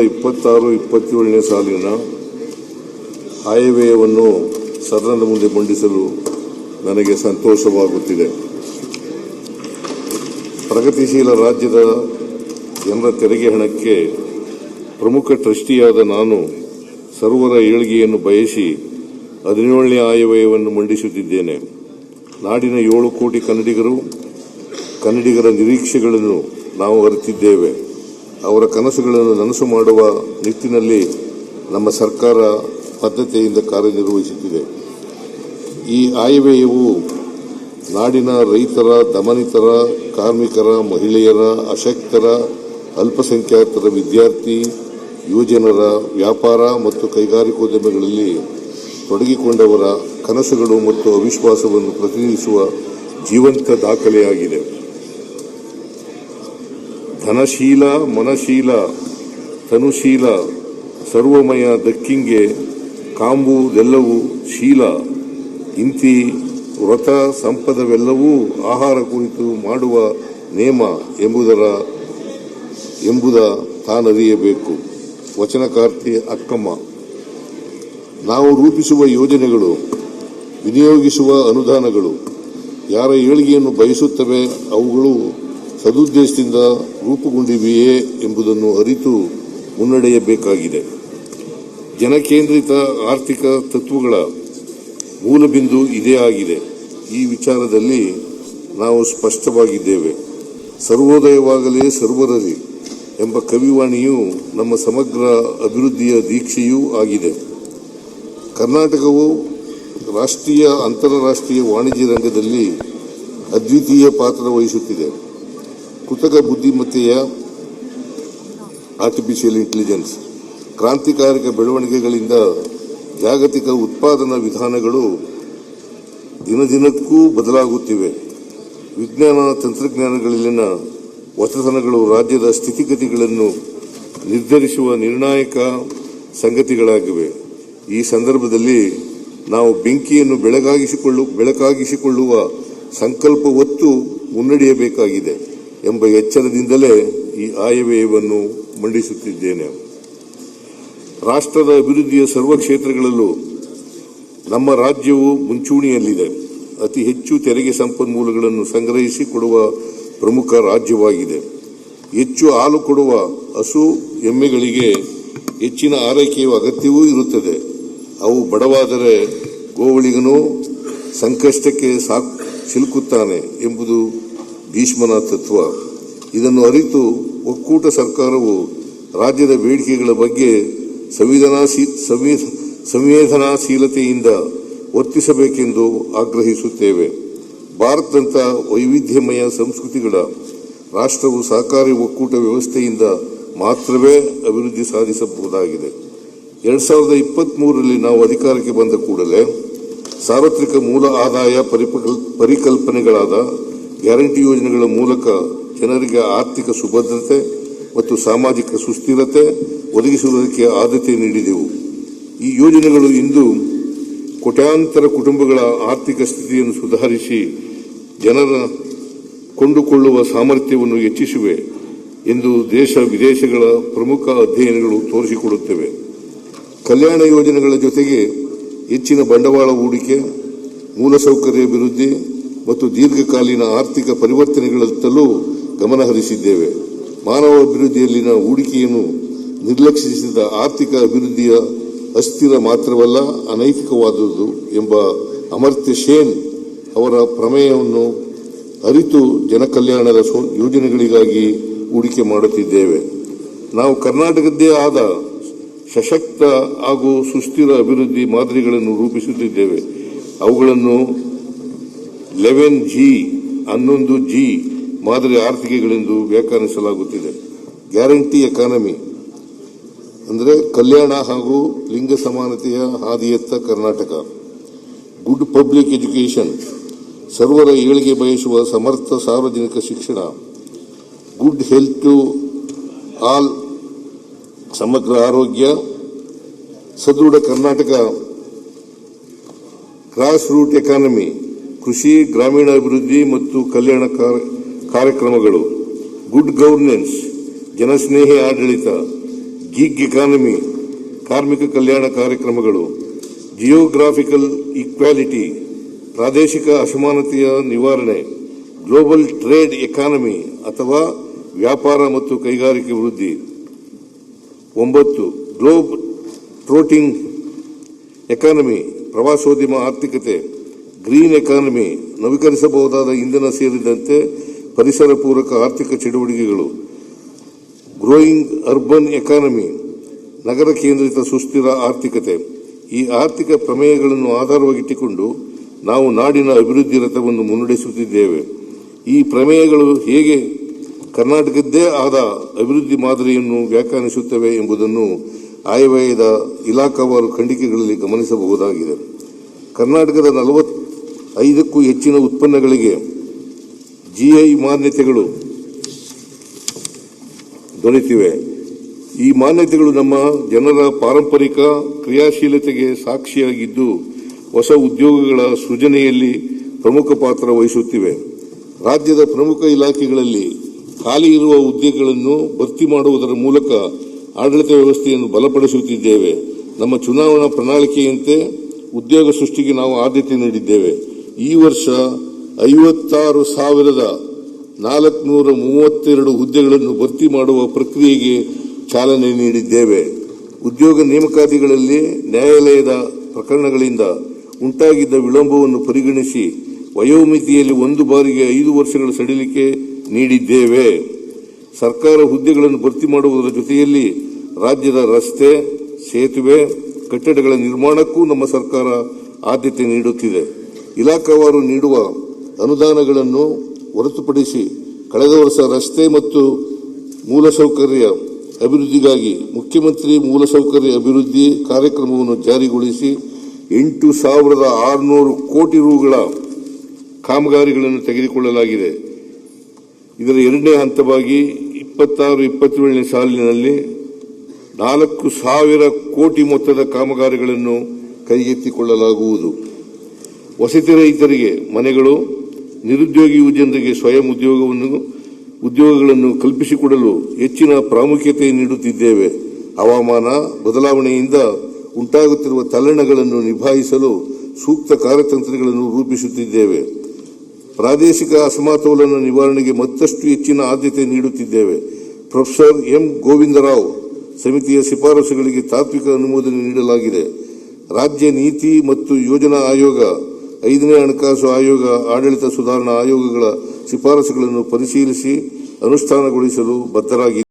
26-27ನೇ ಸಾಲಿನ ಆಯವ್ಯಯವನ್ನು ಸದನದ ಮುಂದೆ ಮಂಡಿಸಲು ನನಗೆ ಸಂತೋಷವಾಗುತ್ತಿದೆ. ಪ್ರಗತಿಶೀಲ ರಾಜ್ಯದ ಜನರ ತೆರಿಗೆ ಹಣಕ್ಕೆ ಪ್ರಮುಖ ಟ್ರಸ್ಟಿಯಾದ ನಾನು ಸರ್ವರ ಏಳಿಗೆಯನ್ನು ಬಯಸಿ 17ನೇ ಆಯವ್ಯಯವನ್ನು ಮಂಡಿಸುತ್ತಿದ್ದೇನೆ. ನಾಡಿನ 7 ಕೋಟಿ ಕನ್ನಡಿಗರ ನಿರೀಕ್ಷೆಗಳನ್ನು ನಾವು ಅರಿತಿದ್ದೇವೆ. ಅವರ ಕನಸುಗಳನ್ನು ನನಸು ಮಾಡುವ ನಿಟ್ಟಿನಲ್ಲಿ ನಮ್ಮ ಸರ್ಕಾರ ಬದ್ಧತೆಯಿಂದ ಕಾರ್ಯನಿರ್ವಹಿಸುತ್ತಿದೆ. ಈ ಆಯವ್ಯಯವು ನಾಡಿನ ರೈತರ, ದಮನಿತರ, ಕಾರ್ಮಿಕರ, ಮಹಿಳೆಯರ, ಅಶಕ್ತರ, ಅಲ್ಪಸಂಖ್ಯಾತರ, ವಿದ್ಯಾರ್ಥಿ, ಯುವಜನರ, ವ್ಯಾಪಾರ ಮತ್ತು ಕೈಗಾರಿಕೋದ್ಯಮಗಳಲ್ಲಿ ತೊಡಗಿಕೊಂಡವರ ಕನಸುಗಳು ಮತ್ತು ಅವಿಶ್ವಾಸವನ್ನು ಪ್ರತಿನಿಧಿಸುವ ಜೀವಂತ ದಾಖಲೆಯಾಗಿದೆ. ಧನಶೀಲ, ಮನಶೀಲ, ತನುಶೀಲ, ಸರ್ವಮಯ ದಕ್ಕಿಂಗೆ ಕಾಂಬುದೆಲ್ಲವೂ ಶೀಲ, ಇಂತಿ ವ್ರತ ಸಂಪದವೆಲ್ಲವೂ ಆಹಾರ ಕುರಿತು ಮಾಡುವ ನೇಮ ಎಂಬುದ ತಾನರಿಯಬೇಕು. ವಚನಕಾರ್ತಿ ಅಕ್ಕಮ್ಮ. ನಾವು ರೂಪಿಸುವ ಯೋಜನೆಗಳು, ವಿನಿಯೋಗಿಸುವ ಅನುದಾನಗಳು ಯಾರ ಏಳಿಗೆಯನ್ನು ಬಯಸುತ್ತವೆ, ಅವುಗಳು ಸದುದ್ದೇಶದಿಂದ ರೂಪುಗೊಂಡಿವೆಯೇ ಎಂಬುದನ್ನು ಅರಿತು ಮುನ್ನಡೆಯಬೇಕಾಗಿದೆ. ಜನಕೇಂದ್ರಿತ ಆರ್ಥಿಕ ತತ್ವಗಳ ಮೂಲಬಿಂದು ಇದೇ ಆಗಿದೆ. ಈ ವಿಚಾರದಲ್ಲಿ ನಾವು ಸ್ಪಷ್ಟವಾಗಿದ್ದೇವೆ. ಸರ್ವೋದಯವಾಗಲೇ ಸರ್ವರಲಿ ಎಂಬ ಕವಿವಾಣಿಯು ನಮ್ಮ ಸಮಗ್ರ ಅಭಿವೃದ್ಧಿಯ ದೀಕ್ಷೆಯೂ ಆಗಿದೆ. ಕರ್ನಾಟಕವು ರಾಷ್ಟ್ರೀಯ, ಅಂತಾರಾಷ್ಟ್ರೀಯ ವಾಣಿಜ್ಯ ರಂಗದಲ್ಲಿ ಅದ್ವಿತೀಯ ಪಾತ್ರ ವಹಿಸುತ್ತಿದೆ. ಕೃತಕ ಬುದ್ಧಿಮತ್ತೆಯ ಆರ್ಟಿಫಿಷಿಯಲ್ ಇಂಟೆಲಿಜೆನ್ಸ್ ಕ್ರಾಂತಿಕಾರಕ ಬೆಳವಣಿಗೆಗಳಿಂದ ಜಾಗತಿಕ ಉತ್ಪಾದನಾ ವಿಧಾನಗಳು ದಿನದಿನಕ್ಕೂ ಬದಲಾಗುತ್ತಿವೆ. ವಿಜ್ಞಾನ ತಂತ್ರಜ್ಞಾನಗಳಲ್ಲಿನ ಹೊಸತನಗಳು ರಾಜ್ಯದ ಸ್ಥಿತಿಗತಿಗಳನ್ನು ನಿರ್ಧರಿಸುವ ನಿರ್ಣಾಯಕ ಸಂಗತಿಗಳಾಗಿವೆ. ಈ ಸಂದರ್ಭದಲ್ಲಿ ನಾವು ಬೆಂಕಿಯನ್ನು ಬೆಳಕಾಗಿಸಿಕೊಳ್ಳುವ ಸಂಕಲ್ಪ ಹೊತ್ತು ಮುನ್ನಡೆಯಬೇಕಾಗಿದೆ ಎಂಬ ಎಚ್ಚರದಿಂದಲೇ ಈ ಆಯವ್ಯಯವನ್ನು ಮಂಡಿಸುತ್ತಿದ್ದೇನೆ. ರಾಷ್ಟ್ರದ ಅಭಿವೃದ್ಧಿಯ ಸರ್ವ ಕ್ಷೇತ್ರಗಳಲ್ಲೂ ನಮ್ಮ ರಾಜ್ಯವು ಮುಂಚೂಣಿಯಲ್ಲಿದೆ. ಅತಿ ಹೆಚ್ಚು ತೆರಿಗೆ ಸಂಪನ್ಮೂಲಗಳನ್ನು ಸಂಗ್ರಹಿಸಿ ಕೊಡುವ ಪ್ರಮುಖ ರಾಜ್ಯವಾಗಿದೆ. ಹೆಚ್ಚು ಹಾಲು ಕೊಡುವ ಹಸು, ಎಮ್ಮೆಗಳಿಗೆ ಹೆಚ್ಚಿನ ಆರೈಕೆಯ ಅಗತ್ಯವೂ ಇರುತ್ತದೆ. ಅವು ಬಡವಾದರೆ ಗೋವಳಿಗನು ಸಂಕಷ್ಟಕ್ಕೆ ಸಿಲುಕುತ್ತಾನೆ ಎಂಬುದು ಭೀಷ್ಮನ ತತ್ವ. ಇದನ್ನು ಅರಿತು ಒಕ್ಕೂಟ ಸರ್ಕಾರವು ರಾಜ್ಯದ ಬೇಡಿಕೆಗಳ ಬಗ್ಗೆ ಸಂವೇದನಾಶೀಲತೆಯಿಂದ ವರ್ತಿಸಬೇಕೆಂದು ಆಗ್ರಹಿಸುತ್ತೇವೆ. ಭಾರತದಂಥ ವೈವಿಧ್ಯಮಯ ಸಂಸ್ಕೃತಿಗಳ ರಾಷ್ಟ್ರವು ಸಹಕಾರಿ ಒಕ್ಕೂಟ ವ್ಯವಸ್ಥೆಯಿಂದ ಮಾತ್ರವೇ ಅಭಿವೃದ್ಧಿ ಸಾಧಿಸಬಹುದಾಗಿದೆ. 2023ರಲ್ಲಿ ನಾವು ಅಧಿಕಾರಕ್ಕೆ ಬಂದ ಕೂಡಲೇ ಸಾರ್ವತ್ರಿಕ ಮೂಲ ಆದಾಯ ಪರಿಕಲ್ಪನೆಗಳಾದ ಗ್ಯಾರಂಟಿ ಯೋಜನೆಗಳ ಮೂಲಕ ಜನರಿಗೆ ಆರ್ಥಿಕ ಸುಭದ್ರತೆ ಮತ್ತು ಸಾಮಾಜಿಕ ಸುಸ್ಥಿರತೆ ಒದಗಿಸುವುದಕ್ಕೆ ಆದ್ಯತೆ ನೀಡಿದೆವು. ಈ ಯೋಜನೆಗಳು ಇಂದು ಕೋಟ್ಯಾಂತರ ಕುಟುಂಬಗಳ ಆರ್ಥಿಕ ಸ್ಥಿತಿಯನ್ನು ಸುಧಾರಿಸಿ ಜನರ ಕೊಂಡುಕೊಳ್ಳುವ ಸಾಮರ್ಥ್ಯವನ್ನು ಹೆಚ್ಚಿಸಿವೆ ಎಂದು ದೇಶ ವಿದೇಶಗಳ ಪ್ರಮುಖ ಅಧ್ಯಯನಗಳು ತೋರಿಸಿಕೊಡುತ್ತವೆ. ಕಲ್ಯಾಣ ಯೋಜನೆಗಳ ಜೊತೆಗೆ ಹೆಚ್ಚಿನ ಬಂಡವಾಳ ಹೂಡಿಕೆ, ಮೂಲಸೌಕರ್ಯ ಅಭಿವೃದ್ಧಿ ಮತ್ತು ದೀರ್ಘಕಾಲೀನ ಆರ್ಥಿಕ ಪರಿವರ್ತನೆಗಳತ್ತಲೂ ಗಮನ ಹರಿಸಿದ್ದೇವೆ. ಮಾನವ ಅಭಿವೃದ್ಧಿಯಲ್ಲಿನ ಹೂಡಿಕೆಯನ್ನು ನಿರ್ಲಕ್ಷಿಸಿದ ಆರ್ಥಿಕ ಅಭಿವೃದ್ಧಿಯ ಅಸ್ಥಿರ ಮಾತ್ರವಲ್ಲ, ಅನೈತಿಕವಾದುದು ಎಂಬ ಅಮರ್ತ್ಯ ಸೇನ್ ಅವರ ಪ್ರಮೇಯವನ್ನು ಅರಿತು ಜನಕಲ್ಯಾಣದ ಯೋಜನೆಗಳಿಗಾಗಿ ಹೂಡಿಕೆ ಮಾಡುತ್ತಿದ್ದೇವೆ. ನಾವು ಕರ್ನಾಟಕದ್ದೇ ಆದ ಸಶಕ್ತ ಹಾಗೂ ಸುಸ್ಥಿರ ಅಭಿವೃದ್ಧಿ ಮಾದರಿಗಳನ್ನು ರೂಪಿಸುತ್ತಿದ್ದೇವೆ. ಅವುಗಳನ್ನು 11G ಮಾದರಿ ಆರ್ಥಿಕಗಳೆಂದು ವ್ಯಾಖ್ಯಾನಿಸಲಾಗುತ್ತಿದೆ. ಗ್ಯಾರಂಟಿ ಎಕಾನಮಿ ಅಂದರೆ ಕಲ್ಯಾಣ ಹಾಗೂ ಲಿಂಗ ಸಮಾನತೆಯ ಹಾದಿಯತ್ತ ಕರ್ನಾಟಕ. ಗುಡ್ ಪಬ್ಲಿಕ್ ಎಜುಕೇಷನ್, ಸರ್ವರ ಏಳಿಗೆ ಬಯಸುವ ಸಮರ್ಥ ಸಾರ್ವಜನಿಕ ಶಿಕ್ಷಣ. ಗುಡ್ ಹೆಲ್ತ್ ಟು ಆಲ್, ಸಮಗ್ರ ಆರೋಗ್ಯ. ಸದೃಢ ಕರ್ನಾಟಕ. ಗ್ರಾಸ್ ರೂಟ್ ಎಕಾನಮಿ, ಕೃಷಿ, ಗ್ರಾಮೀಣಾಭಿವೃದ್ಧಿ ಮತ್ತು ಕಲ್ಯಾಣ ಕಾರ್ಯಕ್ರಮಗಳು. ಗುಡ್ ಗವರ್ನೆನ್ಸ್, ಜನಸ್ನೇಹಿ ಆಡಳಿತ. ಗಿಗ್ ಎಕಾನಮಿ, ಕಾರ್ಮಿಕ ಕಲ್ಯಾಣ ಕಾರ್ಯಕ್ರಮಗಳು, ಜಿಯೋಗ್ರಾಫಿಕಲ್ ಈಕ್ವಾಲಿಟಿ, ಪ್ರಾದೇಶಿಕ ಅಸಮಾನತೆಯ ನಿವಾರಣೆ, ಗ್ಲೋಬಲ್ ಟ್ರೇಡ್ ಎಕಾನಮಿ ಅಥವಾ ವ್ಯಾಪಾರ ಮತ್ತು ಕೈಗಾರಿಕೆ ವೃದ್ಧಿ. 9. ಗ್ಲೋಬ್ ಟ್ರೋಟಿಂಗ್ ಎಕಾನಮಿ, ಪ್ರವಾಸೋದ್ಯಮ ಆರ್ಥಿಕತೆ, ಗ್ರೀನ್ ಎಕಾನಮಿ, ನವೀಕರಿಸಬಹುದಾದ ಇಂಧನ ಸೇರಿದಂತೆ ಪರಿಸರ ಪೂರಕ ಆರ್ಥಿಕ ಚಟುವಟಿಕೆಗಳು, ಗ್ರೋಯಿಂಗ್ ಅರ್ಬನ್ ಎಕಾನಮಿ, ನಗರ ಕೇಂದ್ರಿತ ಸುಸ್ಥಿರ ಆರ್ಥಿಕತೆ. ಈ ಆರ್ಥಿಕ ಪ್ರಮೇಯಗಳನ್ನು ಆಧಾರವಾಗಿಟ್ಟುಕೊಂಡು ನಾವು ನಾಡಿನ ಅಭಿವೃದ್ಧಿ ರಥವನ್ನು ಮುನ್ನಡೆಸುತ್ತಿದ್ದೇವೆ. ಈ ಪ್ರಮೇಯಗಳು ಹೇಗೆ ಕರ್ನಾಟಕದ್ದೇ ಆದ ಅಭಿವೃದ್ಧಿ ಮಾದರಿಯನ್ನು ವ್ಯಾಖ್ಯಾನಿಸುತ್ತವೆ ಎಂಬುದನ್ನು ಆಯವ್ಯಯದ ಇಲಾಖಾವಾರು ಖಂಡಿಕೆಗಳಲ್ಲಿ ಗಮನಿಸಬಹುದಾಗಿದೆ. ಕರ್ನಾಟಕದ 45ಕ್ಕೂ ಹೆಚ್ಚಿನ ಉತ್ಪನ್ನಗಳಿಗೆ ಜಿಐ ಮಾನ್ಯತೆಗಳು ದೊರೆತಿವೆ. ಈ ಮಾನ್ಯತೆಗಳು ನಮ್ಮ ಜನರ ಪಾರಂಪರಿಕ ಕ್ರಿಯಾಶೀಲತೆಗೆ ಸಾಕ್ಷಿಯಾಗಿದ್ದು ಹೊಸ ಉದ್ಯೋಗಗಳ ಸೃಜನೆಯಲ್ಲಿ ಪ್ರಮುಖ ಪಾತ್ರ ವಹಿಸುತ್ತಿವೆ. ರಾಜ್ಯದ ಪ್ರಮುಖ ಇಲಾಖೆಗಳಲ್ಲಿ ಖಾಲಿ ಇರುವ ಹುದ್ದೆಗಳನ್ನು ಭರ್ತಿ ಮಾಡುವುದರ ಮೂಲಕ ಆಡಳಿತ ವ್ಯವಸ್ಥೆಯನ್ನು ಬಲಪಡಿಸುತ್ತಿದ್ದೇವೆ. ನಮ್ಮ ಚುನಾವಣಾ ಪ್ರಣಾಳಿಕೆಯಂತೆ ಉದ್ಯೋಗ ಸೃಷ್ಟಿಗೆ ನಾವು ಆದ್ಯತೆ ನೀಡಿದ್ದೇವೆ. ಈ ವರ್ಷ 56,432 ಹುದ್ದೆಗಳನ್ನು ಭರ್ತಿ ಮಾಡುವ ಪ್ರಕ್ರಿಯೆಗೆ ಚಾಲನೆ ನೀಡಿದ್ದೇವೆ. ಉದ್ಯೋಗ ನೇಮಕಾತಿಗಳಲ್ಲಿ ನ್ಯಾಯಾಲಯದ ಪ್ರಕರಣಗಳಿಂದ ಉಂಟಾಗಿದ್ದ ವಿಳಂಬವನ್ನು ಪರಿಗಣಿಸಿ ವಯೋಮಿತಿಯಲ್ಲಿ 1 ಬಾರಿಗೆ 5 ವರ್ಷಗಳ ಸಡಿಲಿಕೆ ನೀಡಿದ್ದೇವೆ. ಸರ್ಕಾರ ಹುದ್ದೆಗಳನ್ನು ಭರ್ತಿ ಮಾಡುವುದರ ಜೊತೆಯಲ್ಲಿ ರಾಜ್ಯದ ರಸ್ತೆ, ಸೇತುವೆ, ಕಟ್ಟಡಗಳ ನಿರ್ಮಾಣಕ್ಕೂ ನಮ್ಮ ಸರ್ಕಾರ ಆದ್ಯತೆ ನೀಡುತ್ತಿದೆ. ಇಲಾಖಾವಾರು ನೀಡುವ ಅನುದಾನಗಳನ್ನು ಹೊರತುಪಡಿಸಿ ಕಳೆದ ವರ್ಷ ರಸ್ತೆ ಮತ್ತು ಮೂಲಸೌಕರ್ಯ ಅಭಿವೃದ್ಧಿಗಾಗಿ ಮುಖ್ಯಮಂತ್ರಿ ಮೂಲಸೌಕರ್ಯ ಅಭಿವೃದ್ಧಿ ಕಾರ್ಯಕ್ರಮವನ್ನು ಜಾರಿಗೊಳಿಸಿ 8,600 ಕೋಟಿ ರೂಗಳ ಕಾಮಗಾರಿಗಳನ್ನು ತೆಗೆದುಕೊಳ್ಳಲಾಗಿದೆ. ಇದರ ಎರಡನೇ ಹಂತವಾಗಿ 26-27ನೇ ಸಾಲಿನಲ್ಲಿ 4,000 ಕೋಟಿ ಮೊತ್ತದ ಕಾಮಗಾರಿಗಳನ್ನು ಕೈಗೆತ್ತಿಕೊಳ್ಳಲಾಗುವುದು. ವಸತಿ ರಹಿತರಿಗೆ ಮನೆಗಳು, ನಿರುದ್ಯೋಗಿ ಯುವಜನರಿಗೆ ಸ್ವಯಂ ಉದ್ಯೋಗಗಳನ್ನು ಕಲ್ಪಿಸಿಕೊಡಲು ಹೆಚ್ಚಿನ ಪ್ರಾಮುಖ್ಯತೆ ನೀಡುತ್ತಿದ್ದೇವೆ. ಹವಾಮಾನ ಬದಲಾವಣೆಯಿಂದ ಉಂಟಾಗುತ್ತಿರುವ ತಲ್ಲಣಗಳನ್ನು ನಿಭಾಯಿಸಲು ಸೂಕ್ತ ಕಾರ್ಯತಂತ್ರಗಳನ್ನು ರೂಪಿಸುತ್ತಿದ್ದೇವೆ. ಪ್ರಾದೇಶಿಕ ಅಸಮತೋಲನ ನಿವಾರಣೆಗೆ ಮತ್ತಷ್ಟು ಹೆಚ್ಚಿನ ಆದ್ಯತೆ ನೀಡುತ್ತಿದ್ದೇವೆ. ಪ್ರೊಫೆಸರ್ ಎಂ ಗೋವಿಂದರಾವ್ ಸಮಿತಿಯ ಶಿಫಾರಸುಗಳಿಗೆ ತಾತ್ವಿಕ ಅನುಮೋದನೆ ನೀಡಲಾಗಿದೆ. ರಾಜ್ಯ ನೀತಿ ಮತ್ತು ಯೋಜನಾ ಆಯೋಗ, 5ನೇ ಹಣಕಾಸು ಆಯೋಗ, ಆಡಳಿತ ಸುಧಾರಣಾ ಆಯೋಗಗಳ ಶಿಫಾರಸುಗಳನ್ನು ಪರಿಶೀಲಿಸಿ ಅನುಷ್ಠಾನಗೊಳಿಸಲು ಬದ್ಧರಾಗಿದೆ.